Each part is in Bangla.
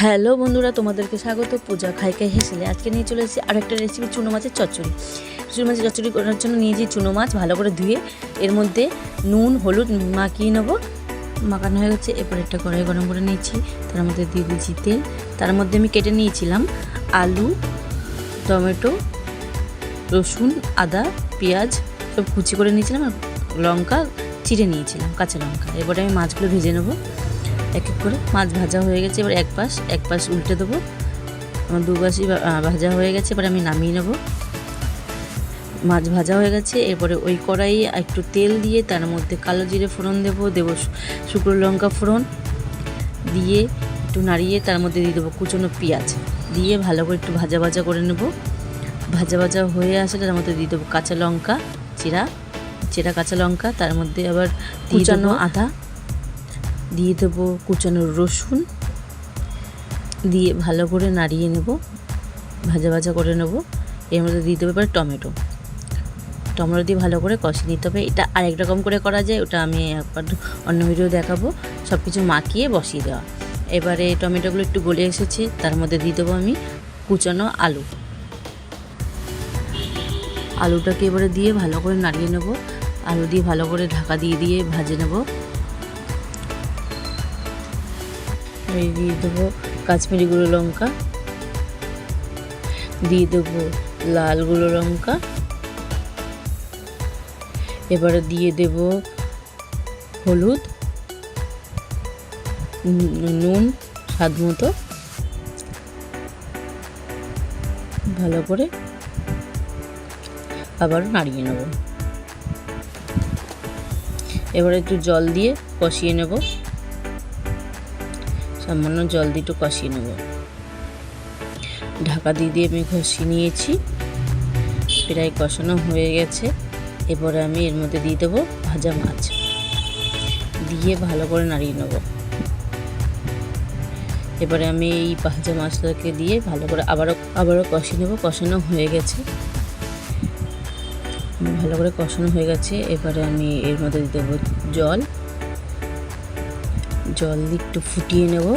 হ্যালো বন্ধুরা, তোমাদেরকে স্বাগত পূজা খাই হেসেলে। আজকে নিয়ে চলে এসেছি আর একটা রেসিপি, চুনো মাছের চচ্চড়ি। চুনো মাছের চচ্চড়ি করার জন্য নিয়েছি চুনো মাছ ভালো করে ধুয়ে এর মধ্যে নুন হলুদ মাখিয়ে নেবো। মাখানো হয়ে গেছে। এরপর একটা কড়াই গরম করে নিয়েছি, তার মধ্যে দিয়ে দিয়েছি তেল। তার মধ্যে আমি কেটে নিয়েছিলাম আলু, টমেটো, রসুন, আদা, পেঁয়াজ সব কুচি করে নিয়েছিলাম, আর লঙ্কা চিড়ে নিয়েছিলাম, কাঁচা লঙ্কা। এরপরে আমি মাছগুলো ভেজে নেবো এক এক করে। মাছ ভাজা হয়ে গেছে, এবার এক পাশ উল্টে দেবো। আমার দুপাশই ভাজা হয়ে গেছে, এবার আমি নামিয়ে নেব। মাছ ভাজা হয়ে গেছে। এরপরে ওই কড়াই একটু তেল দিয়ে তার মধ্যে কালো জিরে ফোড়ন দেবো শুকনো লঙ্কা ফোড়ন দিয়ে একটু নাড়িয়ে তার মধ্যে দিয়ে দেবো কুচনো পেঁয়াজ দিয়ে ভালো করে একটু ভাজা ভাজা করে নেব। ভাজা ভাজা হয়ে আসলে তার মধ্যে দিয়ে দেবো কাঁচা লঙ্কা, চেরা কাঁচা লঙ্কা। তার মধ্যে আবার কুচানো আদা দিয়ে দেবো, কুচানো রসুন দিয়ে ভালো করে নাড়িয়ে নেব, ভাজা ভাজা করে নেব। এর মধ্যে দিয়ে দেবো এবার টমেটো দিয়ে ভালো করে কষিয়ে নিতে হবে। এটা আরেক রকম করে করা যায়, ওটা আমি একবার অন্য ভিডিও দেখাবো। সব কিছু মাখিয়ে বসিয়ে দেওয়া। এবারে টমেটোগুলো একটু গলে এসেছে, তার মধ্যে দিয়ে দেবো আমি কুচানো আলুটাকে এবারে দিয়ে ভালো করে নাড়িয়ে নেব। আলু দিয়ে ভালো করে ঢাকা দিয়ে ভাজে নেব। দিয়ে দেবো কাশ্মীরি গুঁড়ো লঙ্কা, দিয়ে দেবো লাল গুঁড়ো লঙ্কা, এবারে দিয়ে দেব হলুদ, নুন স্বাদ মতো। ভালো করে আবার নাড়িয়ে নেব। এবারে একটু জল দিয়ে কষিয়ে নেব, সামান্য জল দিয়ে একটু কষিয়ে নেব। ঢাকা দিয়ে আমি কষিয়ে নিয়েছি, প্রায় কষানো হয়ে গেছে। এরপরে আমি এর মধ্যে দিয়ে দেবো ভাজা মাছ দিয়ে ভালো করে নাড়িয়ে নেব। এবারে আমি এই ভাজা মাছটাকে দিয়ে ভালো করে আবারও কষিয়ে নেব। কষানো হয়ে গেছে, ভালো করে কষানো হয়ে গেছে। এবারে আমি এর মধ্যে দিয়ে দেবো জল দিয়ে একটু ফুটিয়ে নেব।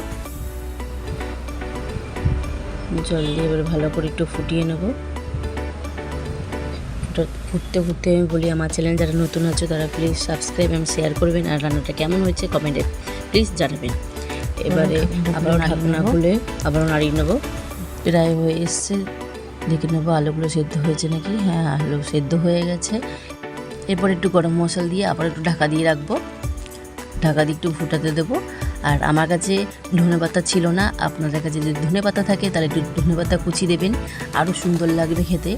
জল দিয়ে এবার ভালো করে একটু ফুটিয়ে নেব। ফুটতে আমি বলি, আমার চ্যানেল যারা নতুন আছে তারা প্লিজ সাবস্ক্রাইব এবং শেয়ার করবেন, আর রান্নাটা কেমন হয়েছে কমেন্টে প্লিজ জানাবেন। এবারে আবারও ঢাকনা খুলে আবারও নাড়িয়ে নেব। প্রায় হয়ে এসছে, দেখে নেবো আলুগুলো সেদ্ধ হয়েছে নাকি। হ্যাঁ, আলু সেদ্ধ হয়ে গেছে। এরপর একটু গরম মশলা দিয়ে আবার একটু ঢাকা দিয়ে রাখবো। ঢাকা দিয়ে একটু ফুটাতে দেবো। আর আমার কাছে ধনেপাতা ছিল না, আপনাদের কাছে যদি ধনেপাতা থাকে তাহলে একটু ধনেপাতা কুচি দেবেন, আরও সুন্দর লাগবে খেতে।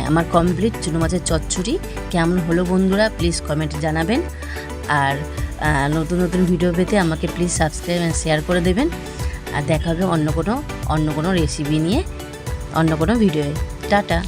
আমার কমপ্লিট চুনো মাছের চচ্চড়ি কেমন হলো বন্ধুরা প্লিজ কমেন্টে জানাবেন। আর নতুন ভিডিও পেতে আমাকে প্লিজ সাবস্ক্রাইব অ্যান্ড শেয়ার করে দেবেন। আর দেখা হবে অন্য কোনো রেসিপি নিয়ে অন্য কোনো ভিডিওয়ে। টাটা।